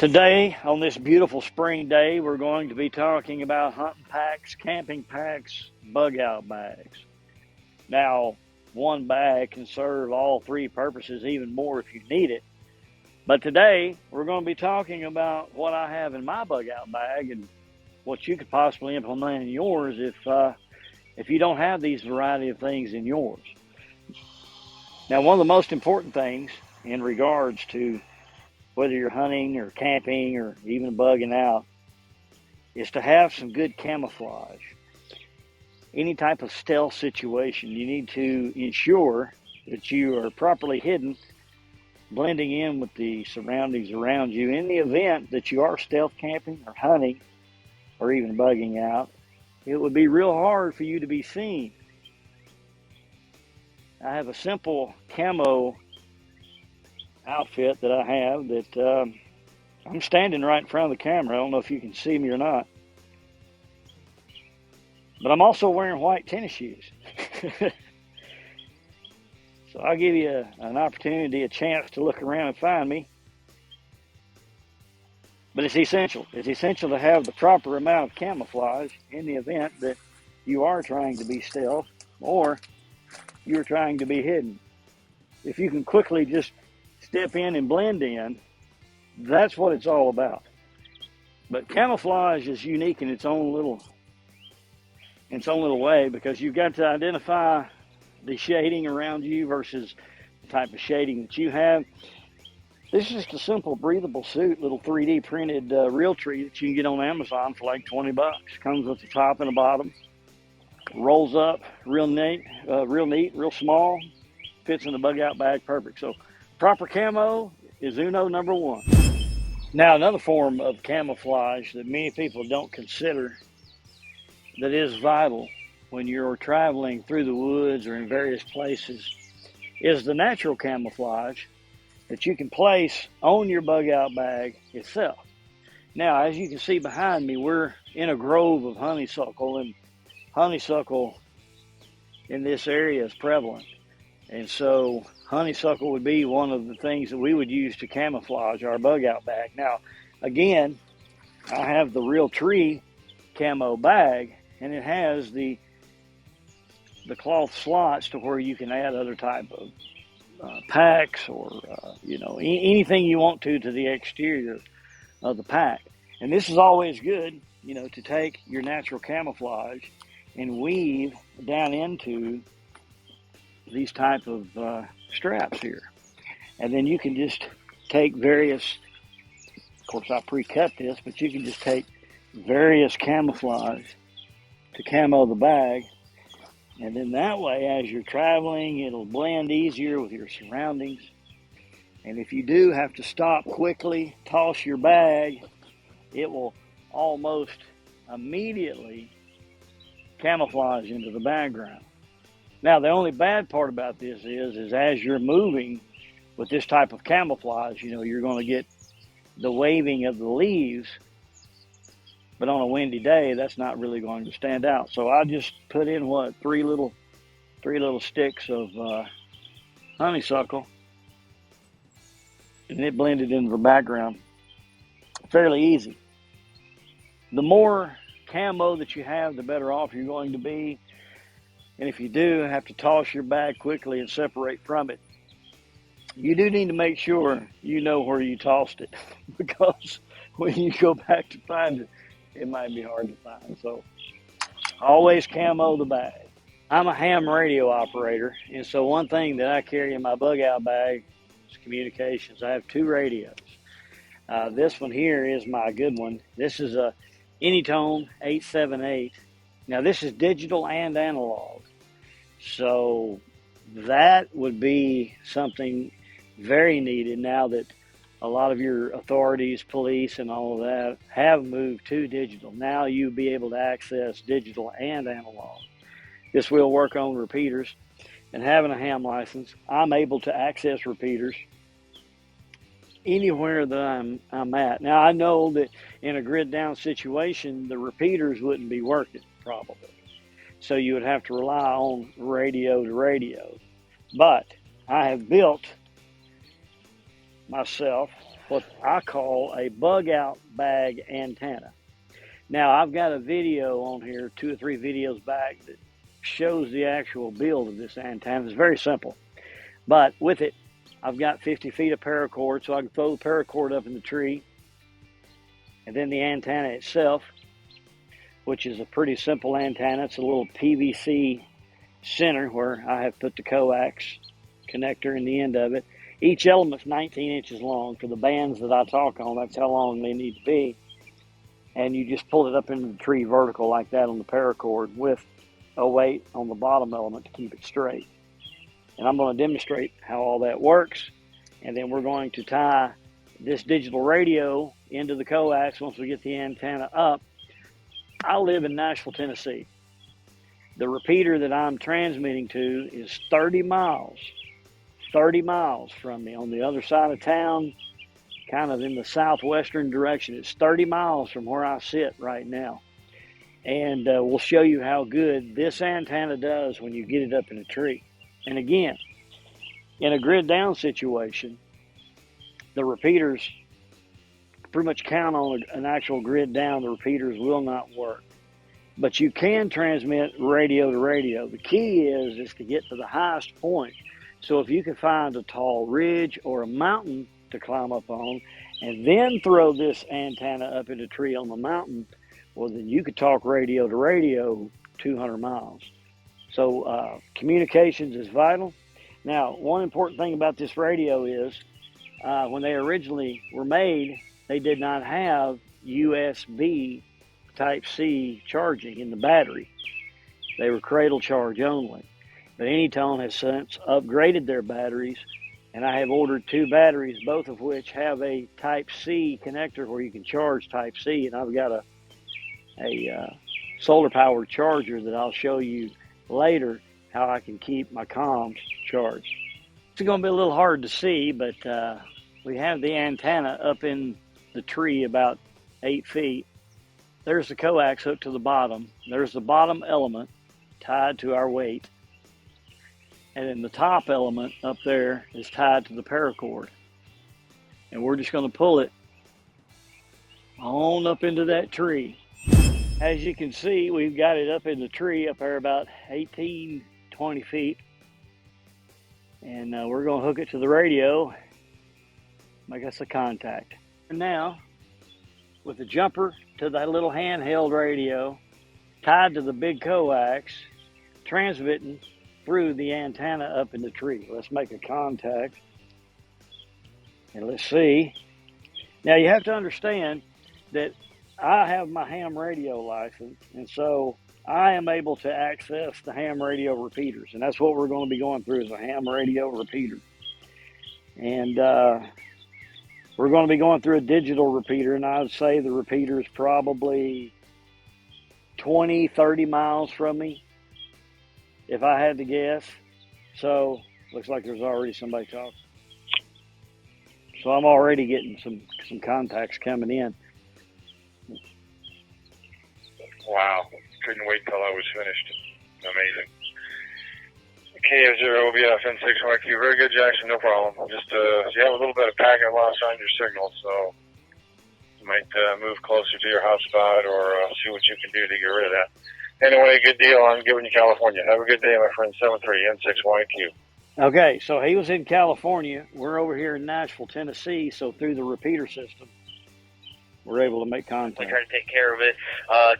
Today, on this beautiful spring day, we're going to be talking about hunting packs, camping packs, bug out bags. Now, one bag can serve all three purposes, even more if you need it. But today, we're going to be talking about what I have in my bug out bag and what you could possibly implement in yours if you don't have these variety of things in yours. Now, one of the most important things in regards to whether you're hunting or camping or even bugging out, is to have some good camouflage. Any type of stealth situation, you need to ensure that you are properly hidden, blending in with the surroundings around you. In the event that you are stealth camping or hunting or even bugging out, it would be real hard for you to be seen. I have a simple camo outfit that I have that I'm standing right in front of the camera. I don't know if you can see me or not, but I'm also wearing white tennis shoes. So I'll give you an opportunity, a chance to look around and find me. But it's essential. It's essential to have the proper amount of camouflage in the event that you are trying to be stealth or you're trying to be hidden. If you can quickly just step in and blend in, that's what it's all about. But camouflage is unique in its own little way, because you've got to identify the shading around you versus the type of shading that you have. This is just a simple breathable suit, little 3D printed Realtree that you can get on Amazon for like 20 bucks. Comes with the top and the bottom. Rolls up real neat, real small. Fits in the bug out bag perfect. So proper camo is number one. Now, another form of camouflage that many people don't consider that is vital when you're traveling through the woods or in various places is the natural camouflage that you can place on your bug out bag itself. Now, as you can see behind me, we're in a grove of honeysuckle, and honeysuckle in this area is prevalent. And so honeysuckle would be one of the things that we would use to camouflage our bug out bag. Now, again, I have the Realtree camo bag, and it has the cloth slots to where you can add other type of packs or anything you want to the exterior of the pack. And this is always good, to take your natural camouflage and weave down into these type of straps here. And then you can just take various, of course I pre-cut this, but you can just take various camouflage to camo the bag. And then that way, as you're traveling, it'll blend easier with your surroundings. And if you do have to stop quickly, toss your bag, it will almost immediately camouflage into the background. Now, the only bad part about this is as you're moving with this type of camouflage, you're going to get the waving of the leaves, but on a windy day, that's not really going to stand out. So I just put in three little sticks of honeysuckle, and it blended into the background fairly easy. The more camo that you have, the better off you're going to be. And if you do have to toss your bag quickly and separate from it, you do need to make sure you know where you tossed it, because when you go back to find it, it might be hard to find. So always camo the bag. I'm a ham radio operator, and so one thing that I carry in my bug out bag is communications. I have two radios. This one here is my good one. This is a Anytone 878. Now, this is digital and analog, so that would be something very needed now that a lot of your authorities, police, and all of that have moved to digital. Now you'll be able to access digital and analog. This will work on repeaters, and having a ham license, I'm able to access repeaters anywhere that I'm at. Now, I know that in a grid down situation, the repeaters wouldn't be working probably. So you would have to rely on radio to radio. But I have built myself what I call a bug out bag antenna. Now, I've got a video on here, 2 or 3 videos back, that shows the actual build of this antenna. It's very simple. But with it, I've got 50 feet of paracord, so I can throw the paracord up in the tree. And then the antenna itself, which is a pretty simple antenna. It's a little PVC center where I have put the coax connector in the end of it. Each element's 19 inches long. For the bands that I talk on, that's how long they need to be. And you just pull it up into the tree vertical like that on the paracord with a weight on the bottom element to keep it straight. And I'm going to demonstrate how all that works. And then we're going to tie this digital radio into the coax once we get the antenna up. I live in Nashville, Tennessee. The repeater that I'm transmitting to is 30 miles from me on the other side of town, kind of in the southwestern direction. It's 30 miles from where I sit right now. And we'll show you how good this antenna does when you get it up in a tree. And again, in a grid down situation, the repeaters, pretty much count on an actual grid down, the repeaters will not work. But you can transmit radio to radio. The key is to get to the highest point. So if you can find a tall ridge or a mountain to climb up on, and then throw this antenna up in a tree on the mountain, well, then you could talk radio to radio 200 miles. So communications is vital. Now, one important thing about this radio is when they originally were made, they did not have USB Type-C charging in the battery. They were cradle charge only. But Anytone has since upgraded their batteries, and I have ordered 2 batteries, both of which have a Type-C connector where you can charge Type-C, and I've got a solar-powered charger that I'll show you later how I can keep my comms charged. It's going to be a little hard to see, but we have the antenna up in the tree about 8 feet. There's the coax hooked to the bottom. There's the bottom element tied to our weight. And then the top element up there is tied to the paracord. And we're just going to pull it on up into that tree. As you can see, we've got it up in the tree up there about 18, 20 feet. And we're going to hook it to the radio, make us a contact. And now, with the jumper to that little handheld radio tied to the big coax, transmitting through the antenna up in the tree. Let's make a contact. And let's see. Now you have to understand that I have my ham radio license, and so I am able to access the ham radio repeaters, and that's what we're going to be going through is a ham radio repeater. And we're going to be going through a digital repeater, and I'd say the repeater is probably 20, 30 miles from me, if I had to guess. So, looks like there's already somebody talking. So I'm already getting some contacts coming in. Wow. Couldn't wait till I was finished. Amazing. KF0 Boafeng. Very good, Jackson. No problem. Just you have a little bit of packet loss on your signal, so you might move closer to your hotspot or see what you can do to get rid of that. Anyway, good deal. I'm giving you California. Have a good day, my friend. 73N6YQ. Okay, so he was in California. We're over here in Nashville, Tennessee. So through the repeater system, we're able to make contact. We try to take care of it.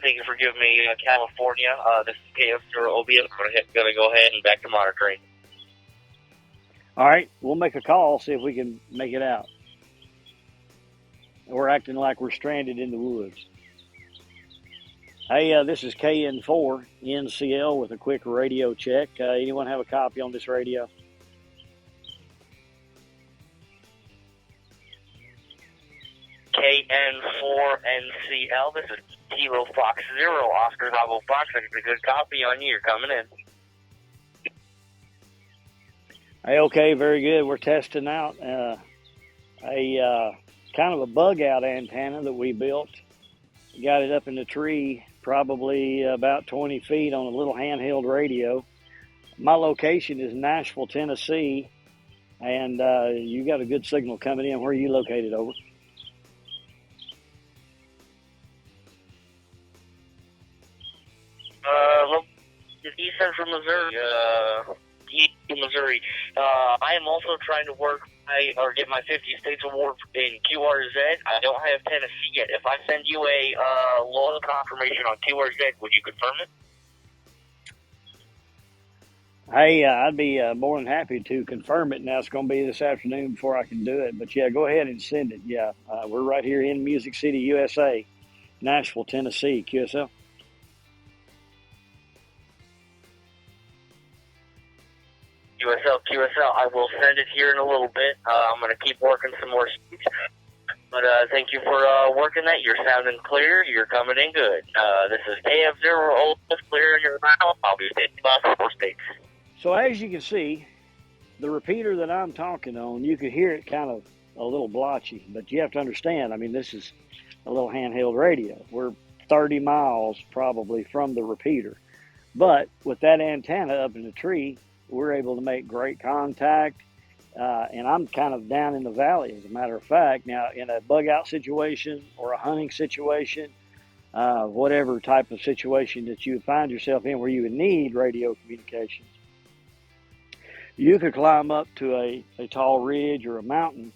Thank you for giving me California. This is KF0 OB. I'm going to go ahead and back to monitoring. All right, we'll make a call, see if we can make it out. We're acting like we're stranded in the woods. Hey, this is KN4 NCL with a quick radio check. Anyone have a copy on this radio? KN4NCL. This is Kilo Fox 0, Oscar Bravo Fox. I got a good copy on you. You're coming in. Hey, okay, very good. We're testing out a kind of a bug out antenna that we built. We got it up in the tree, probably about 20 feet on a little handheld radio. My location is Nashville, Tennessee, and you got a good signal coming in. Where are you located, over? Central Missouri, East Missouri. I am also trying to get my 50 States Award in QRZ. I don't have Tennessee yet. If I send you a law confirmation on QRZ, would you confirm it? Hey, I'd be more than happy to confirm it. Now, it's going to be this afternoon before I can do it. But, yeah, go ahead and send it. Yeah, we're right here in Music City, USA, Nashville, Tennessee, QSL. QSL. I will send it here in a little bit. I'm going to keep working some more speech. But thank you for working that. You're sounding clear. You're coming in good. This is KF0 Old clear in your mouth. I'll be standing by 4 states. So as you can see, the repeater that I'm talking on, you can hear it kind of a little blotchy. But you have to understand, I mean, this is a little handheld radio. We're 30 miles probably from the repeater. But with that antenna up in the tree, we're able to make great contact. And I'm kind of down in the valley, as a matter of fact. Now, in a bug-out situation or a hunting situation, whatever type of situation that you would find yourself in where you would need radio communications, you could climb up to a tall ridge or a mountain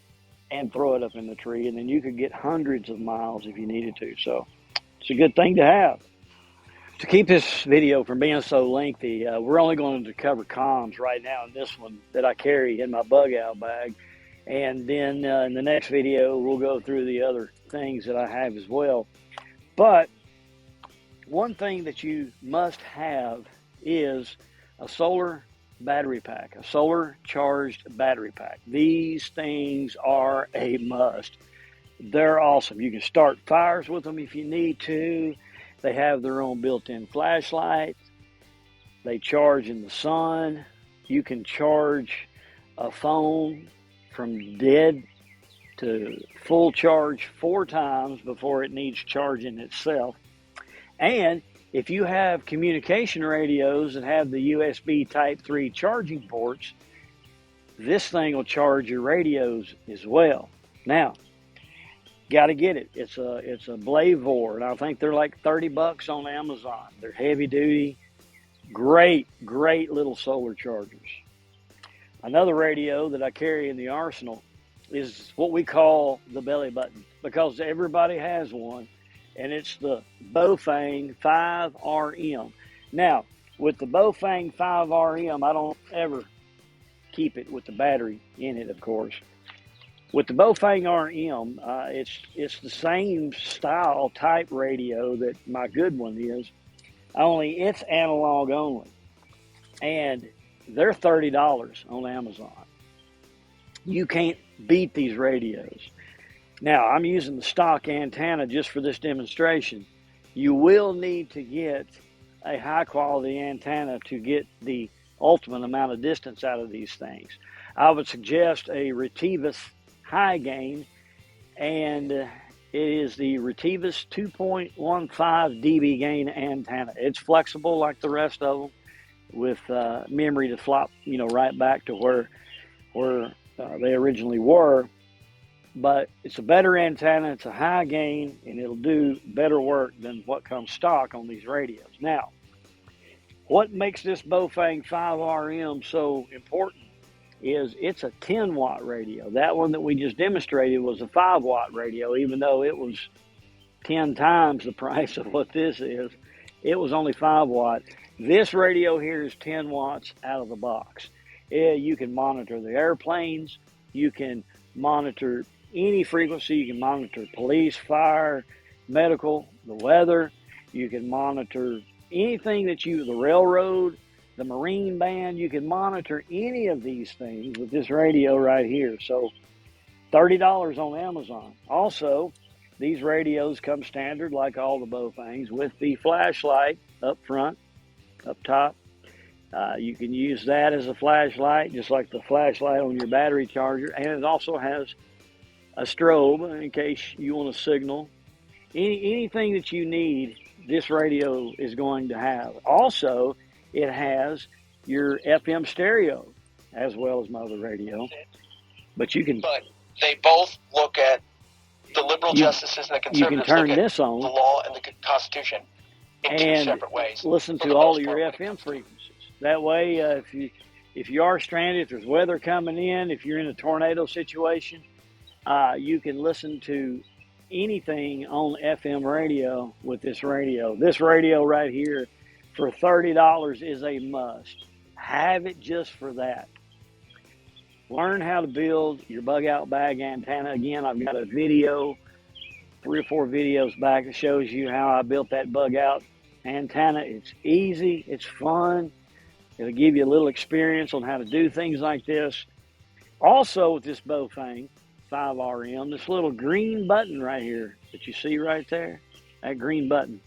and throw it up in the tree, and then you could get hundreds of miles if you needed to. So it's a good thing to have. To keep this video from being so lengthy, we're only going to cover comms right now in this one that I carry in my bug-out bag. And then in the next video, we'll go through the other things that I have as well. But one thing that you must have is a solar battery pack, a solar charged battery pack. These things are a must. They're awesome. You can start fires with them if you need to. They have their own built-in flashlight. They charge in the sun. You can charge a phone from dead to full charge 4 times before it needs charging itself. And if you have communication radios that have the USB Type 3 charging ports, this thing will charge your radios as well. Now, got to get it. It's a Blavor, and I think they're like $30 on Amazon. They're heavy duty, great little solar chargers. Another radio that I carry in the arsenal is what we call the belly button, because everybody has one, and it's the Boafeng 5RM. Now, with the Boafeng 5RM, I don't ever keep it with the battery in it, of course. With the Boafeng RM, it's the same style type radio that my good one is, only it's analog only. And they're $30 on Amazon. You can't beat these radios. Now, I'm using the stock antenna just for this demonstration. You will need to get a high quality antenna to get the ultimate amount of distance out of these things. I would suggest a Retevis high gain, and it is the Retevis 2.15 dB gain antenna. It's flexible like the rest of them, with memory to flop, right back to where they originally were. But it's a better antenna, it's a high gain, and it'll do better work than what comes stock on these radios. Now, what makes this Boafeng 5RM so important is it's a 10-watt radio. That one that we just demonstrated was a 5-watt radio, even though it was 10 times the price of what this is. It was only 5 watt. This radio here is 10 watts out of the box. You can monitor the airplanes. You can monitor any frequency. You can monitor police, fire, medical, the weather. You can monitor anything the railroad, the Marine Band. You can monitor any of these things with this radio right here. So $30 on Amazon. Also, these radios come standard, like all the Boafengs, with the flashlight up front, up top. You can use that as a flashlight, just like the flashlight on your battery charger. And it also has a strobe in case you want to signal. Anything that you need, this radio is going to have. Also, it has your FM stereo as well as my other radio. But you can. But they both look at the liberal justices and the conservatives. You can turn look at this on, the law and the Constitution in two separate ways. Listen to all of your FM frequencies. That way, if you are stranded, if there's weather coming in, if you're in a tornado situation, you can listen to anything on FM radio with this radio. This radio right here for $30 is a must. Have it just for that. Learn how to build your bug out bag antenna. Again, I've got a video, 3 or 4 videos back that shows you how I built that bug out antenna. It's easy, it's fun. It'll give you a little experience on how to do things like this. Also with this Boafeng 5RM, this little green button right here that you see right there, that green button.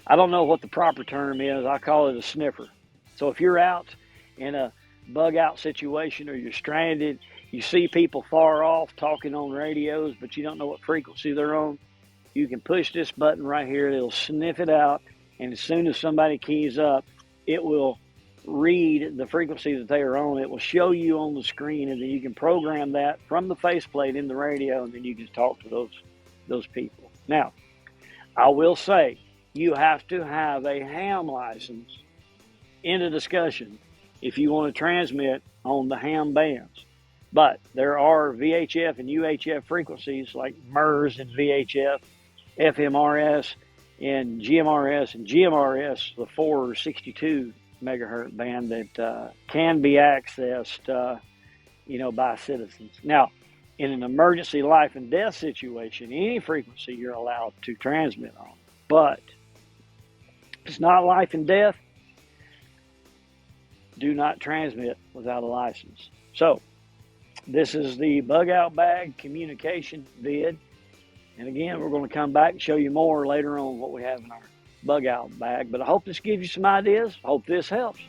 I don't know what the proper term is. I call it a sniffer. So if you're out in a bug out situation or you're stranded, you see people far off talking on radios, but you don't know what frequency they're on, you can push this button right here. It'll sniff it out, and as soon as somebody keys up, it will read the frequency that they are on. It will show you on the screen, and then you can program that from the faceplate in the radio, and then you can talk to those people. Now, I will say you have to have a ham license in the discussion if you want to transmit on the ham bands. But there are VHF and UHF frequencies like MERS and VHF, FMRS and GMRS, the 462 megahertz band that can be accessed, by citizens. Now, in an emergency life and death situation, any frequency you're allowed to transmit on. But if it's not life and death, do not transmit without a license. So, this is the bug out bag communication vid. And again, we're going to come back and show you more later on what we have in our bug out bag. But I hope this gives you some ideas. I hope this helps.